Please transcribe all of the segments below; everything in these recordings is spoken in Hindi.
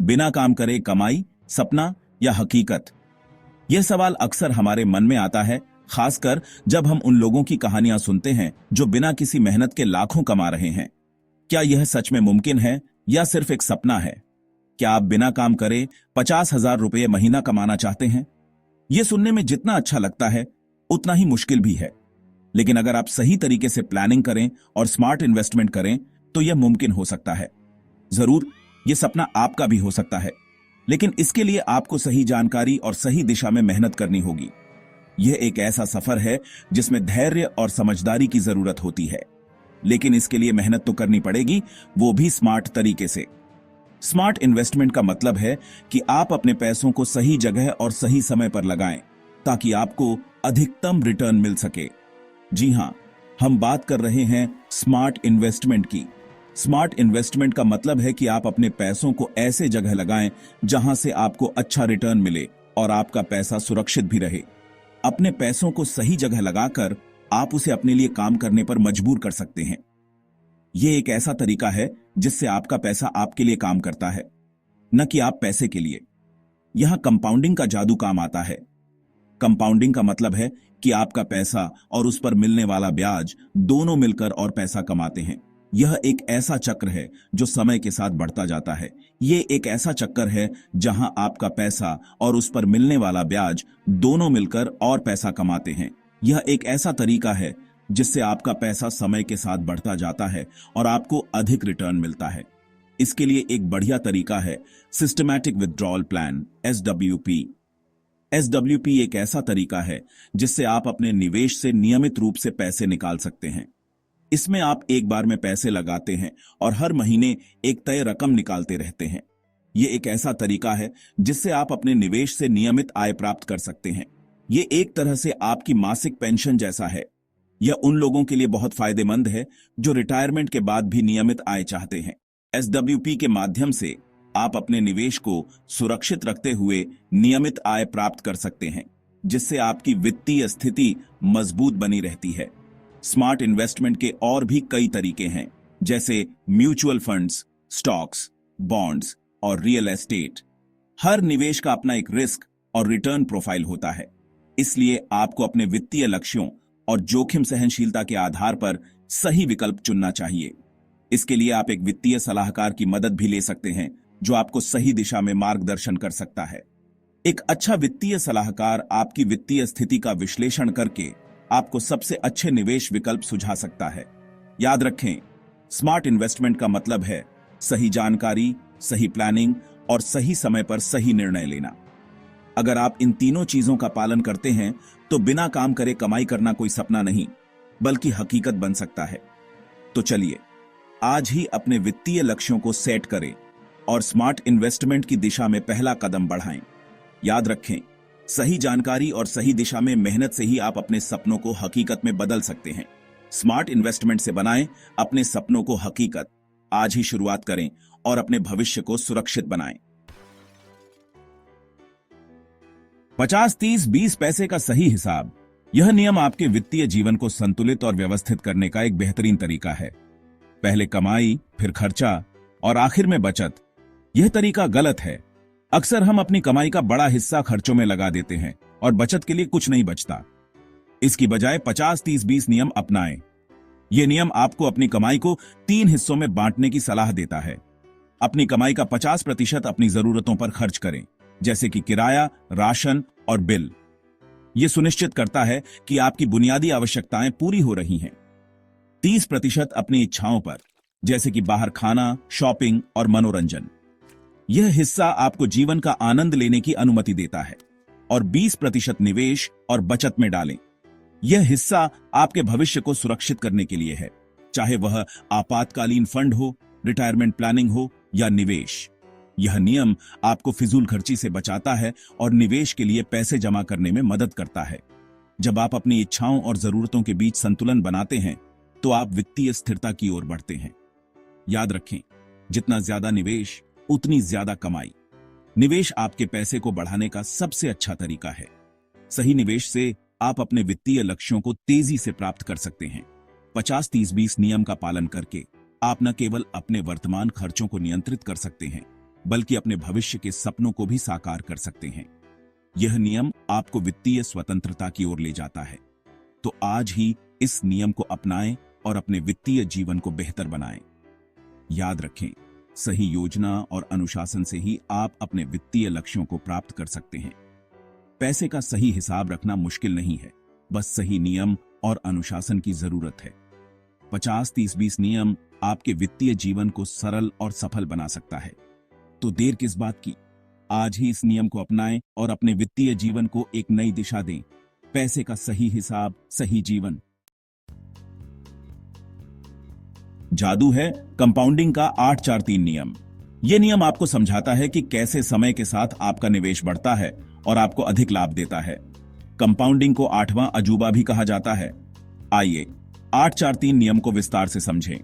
बिना काम करे कमाई, सपना या हकीकत? यह सवाल अक्सर हमारे मन में आता है, खासकर जब हम उन लोगों की कहानियां सुनते हैं जो बिना किसी मेहनत के लाखों कमा रहे हैं। क्या यह सच में मुमकिन है या सिर्फ एक सपना है? क्या आप बिना काम करे 50,000 रुपये महीना कमाना चाहते हैं? यह सुनने में जितना अच्छा लगता है उतना ही मुश्किल भी है। लेकिन अगर आप सही तरीके से प्लानिंग करें और स्मार्ट इन्वेस्टमेंट करें तो यह मुमकिन हो सकता है। जरूर यह सपना आपका भी हो सकता है, लेकिन इसके लिए आपको सही जानकारी और सही दिशा में मेहनत करनी होगी। यह एक ऐसा सफर है जिसमें धैर्य और समझदारी की जरूरत होती है, लेकिन इसके लिए मेहनत तो करनी पड़ेगी, वो भी स्मार्ट तरीके से। स्मार्ट इन्वेस्टमेंट का मतलब है कि आप अपने पैसों को सही जगह और सही समय पर लगाएं ताकि आपको अधिकतम रिटर्न मिल सके। जी हां, हम बात कर रहे हैं स्मार्ट इन्वेस्टमेंट की। स्मार्ट इन्वेस्टमेंट का मतलब है कि आप अपने पैसों को ऐसे जगह लगाएं जहां से आपको अच्छा रिटर्न मिले और आपका पैसा सुरक्षित भी रहे। अपने पैसों को सही जगह लगाकर आप उसे अपने लिए काम करने पर मजबूर कर सकते हैं। यह एक ऐसा तरीका है जिससे आपका पैसा आपके लिए काम करता है, न कि आप पैसे के लिए। यहां कंपाउंडिंग का जादू काम आता है। कंपाउंडिंग का मतलब है कि आपका पैसा और उस पर मिलने वाला ब्याज दोनों मिलकर और पैसा कमाते हैं। यह एक ऐसा चक्र है जो समय के साथ बढ़ता जाता है। यह एक ऐसा चक्कर है जहां आपका पैसा और उस पर मिलने वाला ब्याज दोनों मिलकर और पैसा कमाते हैं। यह एक ऐसा तरीका है जिससे आपका पैसा समय के साथ बढ़ता जाता है और आपको अधिक रिटर्न मिलता है। इसके लिए एक बढ़िया तरीका है systematic withdrawal plan, SWP। SWP एक ऐसा तरीका है जिससे आप अपने निवेश से नियमित रूप से पैसे निकाल सकते हैं। इसमें आप एक बार में पैसे लगाते हैं और हर महीने एक तय रकम निकालते रहते हैं। यह एक ऐसा तरीका है जिससे आप अपने निवेश से नियमित आय प्राप्त कर सकते हैं। यह एक तरह से आपकी मासिक पेंशन जैसा है। यह उन लोगों के लिए बहुत फायदेमंद है जो रिटायरमेंट के बाद भी नियमित आय चाहते हैं। SWP के माध्यम से आप अपने निवेश को सुरक्षित रखते हुए नियमित आय प्राप्त कर सकते हैं, जिससे आपकी वित्तीय स्थिति मजबूत बनी रहती है। स्मार्ट इन्वेस्टमेंट के और भी कई तरीके हैं, जैसे म्यूचुअल फंड्स, स्टॉक्स, बॉन्ड्स और रियल एस्टेट। हर निवेश का अपना एक रिस्क और रिटर्न प्रोफाइल होता है, इसलिए आपको अपने वित्तीय लक्ष्यों और जोखिम सहनशीलता के आधार पर सही विकल्प चुनना चाहिए। इसके लिए आप एक वित्तीय सलाहकार की मदद भी ले सकते हैं जो आपको सही दिशा में मार्गदर्शन कर सकता है। एक अच्छा वित्तीय सलाहकार आपकी वित्तीय स्थिति का विश्लेषण करके आपको सबसे अच्छे निवेश विकल्प सुझा सकता है। याद रखें, स्मार्ट इन्वेस्टमेंट का मतलब है सही जानकारी, सही प्लानिंग और सही समय पर सही निर्णय लेना। अगर आप इन तीनों चीजों का पालन करते हैं तो बिना काम करे कमाई करना कोई सपना नहीं, बल्कि हकीकत बन सकता है। तो चलिए आज ही अपने वित्तीय लक्ष्यों को सेट करें और स्मार्ट इन्वेस्टमेंट की दिशा में पहला कदम बढ़ाएं। याद रखें, सही जानकारी और सही दिशा में मेहनत से ही आप अपने सपनों को हकीकत में बदल सकते हैं। स्मार्ट इन्वेस्टमेंट से बनाएं अपने सपनों को हकीकत। आज ही शुरुआत करें और अपने भविष्य को सुरक्षित बनाएं। 50-30-20 पैसे का सही हिसाब। यह नियम आपके वित्तीय जीवन को संतुलित और व्यवस्थित करने का एक बेहतरीन तरीका है। पहले कमाई, फिर खर्चा और आखिर में बचत। यह तरीका गलत है। अक्सर हम अपनी कमाई का बड़ा हिस्सा खर्चों में लगा देते हैं और बचत के लिए कुछ नहीं बचता। इसकी बजाय 50-30-20 नियम अपनाएं। यह नियम आपको अपनी कमाई को 3 हिस्सों में बांटने की सलाह देता है। अपनी कमाई का 50% अपनी जरूरतों पर खर्च करें, जैसे कि किराया, राशन और बिल। यह सुनिश्चित करता है कि आपकी बुनियादी आवश्यकताएं पूरी हो रही हैं। 30% अपनी इच्छाओं पर, जैसे कि बाहर खाना, शॉपिंग और मनोरंजन। यह हिस्सा आपको जीवन का आनंद लेने की अनुमति देता है। और 20% निवेश और बचत में डालें। यह हिस्सा आपके भविष्य को सुरक्षित करने के लिए है, चाहे वह आपातकालीन फंड हो, रिटायरमेंट प्लानिंग हो या निवेश। यह नियम आपको फिजूल खर्ची से बचाता है और निवेश के लिए पैसे जमा करने में मदद करता है। जब आप अपनी इच्छाओं और जरूरतों के बीच संतुलन बनाते हैं तो आप वित्तीय स्थिरता की ओर बढ़ते हैं। याद रखें, जितना ज्यादा निवेश उतनी ज्यादा कमाई। निवेश आपके पैसे को बढ़ाने का सबसे अच्छा तरीका है। सही निवेश से आप अपने वित्तीय लक्ष्यों को तेजी से प्राप्त कर सकते हैं। 50-30-20 नियम का पालन करके आप न केवल अपने वर्तमान खर्चों को नियंत्रित कर सकते हैं, बल्कि अपने भविष्य के सपनों को भी साकार कर सकते हैं। यह नियम आपको वित्तीय स्वतंत्रता की ओर ले जाता है। तो आज ही इस नियम को अपनाएं और अपने वित्तीय जीवन को बेहतर बनाएं। याद रखें, सही योजना और अनुशासन से ही आप अपने वित्तीय लक्ष्यों को प्राप्त कर सकते हैं। पैसे का सही हिसाब रखना मुश्किल नहीं है, बस सही नियम और अनुशासन की जरूरत है। 50-30-20 नियम आपके वित्तीय जीवन को सरल और सफल बना सकता है। तो देर किस बात की, आज ही इस नियम को अपनाएं और अपने वित्तीय जीवन को एक नई दिशा दें। पैसे का सही हिसाब, सही जीवन। जादू है कंपाउंडिंग का 8-4-3 नियम। यह नियम आपको समझाता है कि कैसे समय के साथ आपका निवेश बढ़ता है और आपको अधिक लाभ देता है। कंपाउंडिंग को 8वां अजूबा भी कहा जाता है। आइए 8-4-3 नियम को विस्तार से समझें।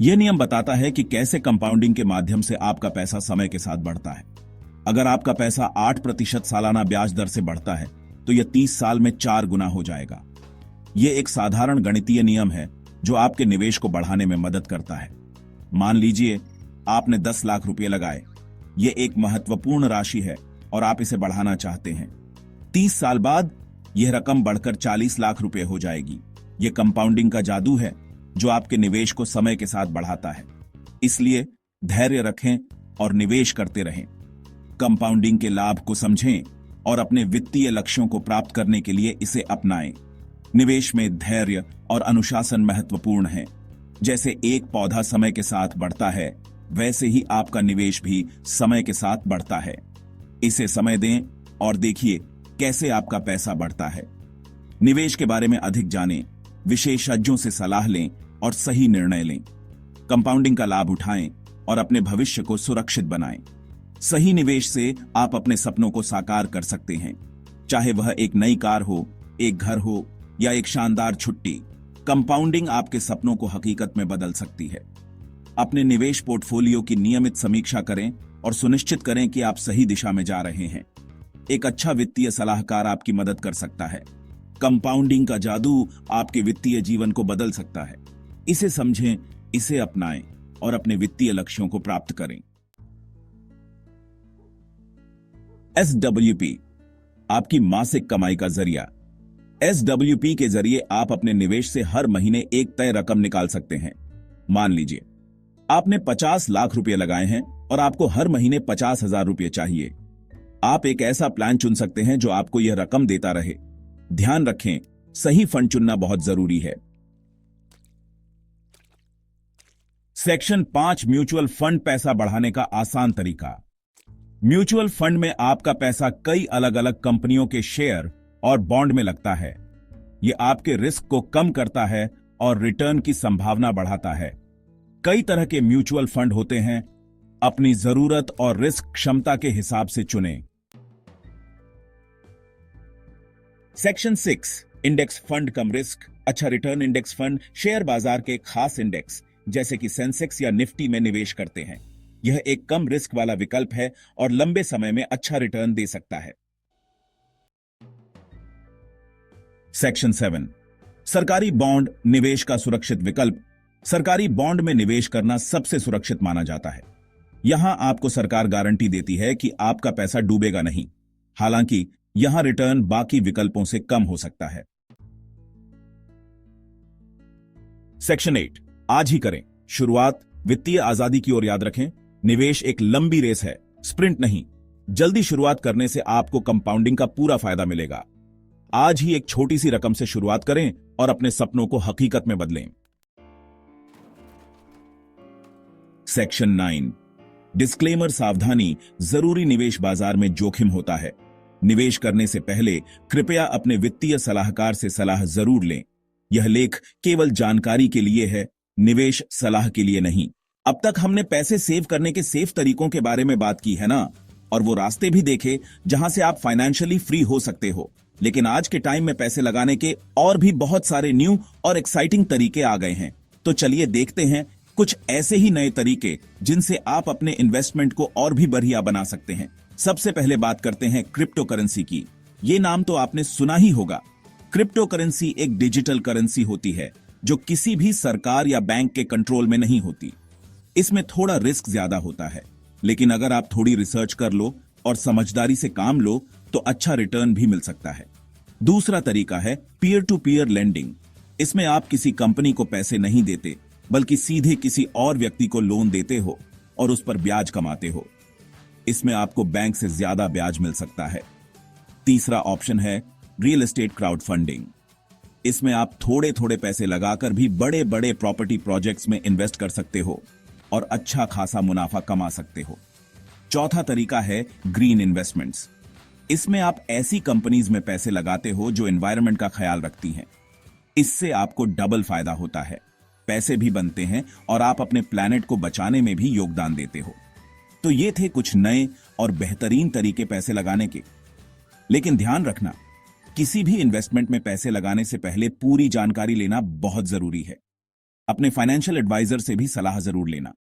यह नियम बताता है कि कैसे कंपाउंडिंग के माध्यम से आपका पैसा समय के साथ बढ़ता है। अगर आपका पैसा 8% सालाना ब्याज दर से बढ़ता है तो यह 30 साल में 4 गुना हो जाएगा। यह एक साधारण गणितीय नियम है जो आपके निवेश को बढ़ाने में मदद करता है। मान लीजिए आपने 10 लाख रुपए लगाए। यह एक महत्वपूर्ण राशि है और आप इसे बढ़ाना चाहते हैं। 30 साल बाद यह रकम बढ़कर 40 लाख रुपए हो जाएगी। यह कंपाउंडिंग का जादू है जो आपके निवेश को समय के साथ बढ़ाता है। इसलिए धैर्य रखें और निवेश करते रहें। कंपाउंडिंग के लाभ को समझें और अपने वित्तीय लक्ष्यों को प्राप्त करने के लिए इसे अपनाएं। निवेश में धैर्य और अनुशासन महत्वपूर्ण है। जैसे एक पौधा समय के साथ बढ़ता है, वैसे ही आपका निवेश भी समय के साथ बढ़ता है। इसे समय दें और देखिए कैसे आपका पैसा बढ़ता है। निवेश के बारे में अधिक जानें, विशेषज्ञों से सलाह लें और सही निर्णय लें। कंपाउंडिंग का लाभ उठाएं और अपने भविष्य को सुरक्षित बनाएं। सही निवेश से आप अपने सपनों को साकार कर सकते हैं, चाहे वह एक नई कार हो, एक घर हो या एक शानदार छुट्टी। कंपाउंडिंग आपके सपनों को हकीकत में बदल सकती है। अपने निवेश पोर्टफोलियो की नियमित समीक्षा करें और सुनिश्चित करें कि आप सही दिशा में जा रहे हैं। एक अच्छा वित्तीय सलाहकार आपकी मदद कर सकता है। कंपाउंडिंग का जादू आपके वित्तीय जीवन को बदल सकता है। इसे समझें, इसे अपनाएं और अपने वित्तीय लक्ष्यों को प्राप्त करें। SWP आपकी मासिक कमाई का जरिया। SWP के जरिए आप अपने निवेश से हर महीने एक तय रकम निकाल सकते हैं। मान लीजिए आपने 50 लाख रुपए लगाए हैं और आपको हर महीने 50,000 रुपए चाहिए। आप एक ऐसा प्लान चुन सकते हैं जो आपको यह रकम देता रहे। ध्यान रखें, सही फंड चुनना बहुत जरूरी है। सेक्शन 5 म्यूचुअल फंड पैसा बढ़ाने का आसान तरीका। म्यूचुअल फंड में आपका पैसा कई अलग अलग कंपनियों के शेयर और बॉन्ड में लगता है। यह आपके रिस्क को कम करता है और रिटर्न की संभावना बढ़ाता है। कई तरह के म्यूचुअल फंड होते हैं। अपनी जरूरत और रिस्क क्षमता के हिसाब से चुनें। सेक्शन 6 इंडेक्स फंड कम रिस्क। अच्छा रिटर्न इंडेक्स फंड शेयर बाजार के खास इंडेक्स जैसे कि सेंसेक्स या निफ्टी में निवेश करते हैं। यह एक कम रिस्क वाला विकल्प है और लंबे समय में अच्छा रिटर्न दे सकता है। सेक्शन 7 सरकारी बॉन्ड निवेश का सुरक्षित विकल्प। सरकारी बॉन्ड में निवेश करना सबसे सुरक्षित माना जाता है। यहां आपको सरकार गारंटी देती है कि आपका पैसा डूबेगा नहीं। हालांकि यहां रिटर्न बाकी विकल्पों से कम हो सकता है। सेक्शन 8 आज ही करें शुरुआत वित्तीय आजादी की ओर। याद रखें, निवेश एक लंबी रेस है, स्प्रिंट नहीं। जल्दी शुरुआत करने से आपको कंपाउंडिंग का पूरा फायदा मिलेगा। आज ही एक छोटी सी रकम से शुरुआत करें और अपने सपनों को हकीकत में बदलें। सेक्शन 9 डिस्क्लेमर सावधानी। जरूरी निवेश बाजार में जोखिम होता है। निवेश करने से पहले कृपया अपने वित्तीय सलाहकार से सलाह जरूर लें। यह लेख केवल जानकारी के लिए है, निवेश सलाह के लिए नहीं। अब तक हमने पैसे सेव करने के सेफ तरीकों के बारे में बात की है ना, और वो रास्ते भी देखे जहां से आप फाइनेंशियली फ्री हो सकते हो। लेकिन आज के टाइम में पैसे लगाने के और भी बहुत सारे न्यू और एक्साइटिंग तरीके आ गए हैं। तो चलिए देखते हैं कुछ ऐसे ही नए तरीके जिनसे आप अपने इन्वेस्टमेंट को और भी बढ़िया बना सकते हैं। सबसे पहले बात करते हैं क्रिप्टो करेंसी की। ये नाम तो आपने सुना ही होगा। क्रिप्टो करेंसी एक डिजिटल करेंसी होती है जो किसी भी सरकार या बैंक के कंट्रोल में नहीं होती। इसमें थोड़ा रिस्क ज्यादा होता है, लेकिन अगर आप थोड़ी रिसर्च कर लो और समझदारी से काम लो तो अच्छा रिटर्न भी मिल सकता है। दूसरा तरीका है पीयर टू पीयर लेंडिंग। इसमें आप किसी कंपनी को पैसे नहीं देते, बल्कि सीधे किसी और व्यक्ति को लोन देते हो और उस पर ब्याज कमाते हो। इसमें आपको बैंक से ज्यादा ब्याज मिल सकता है। तीसरा ऑप्शन है रियल एस्टेट क्राउड फंडिंग। इसमें आप थोड़े थोड़े पैसे लगाकर भी बड़े बड़े प्रॉपर्टी प्रोजेक्ट्स में इन्वेस्ट कर सकते हो और अच्छा खासा मुनाफा कमा सकते हो। चौथा तरीका है ग्रीन इन्वेस्टमेंट्स। इसमें आप ऐसी कंपनीज में पैसे लगाते हो जो एनवायरनमेंट का ख्याल रखती हैं। इससे आपको डबल फायदा होता है, पैसे भी बनते हैं और आप अपने प्लैनेट को बचाने में भी योगदान देते हो। तो ये थे कुछ नए और बेहतरीन तरीके पैसे लगाने के। लेकिन ध्यान रखना, किसी भी इन्वेस्टमेंट में पैसे लगाने से पहले पूरी जानकारी लेना बहुत जरूरी है। अपने फाइनेंशियल एडवाइजर से भी सलाह जरूर लेना।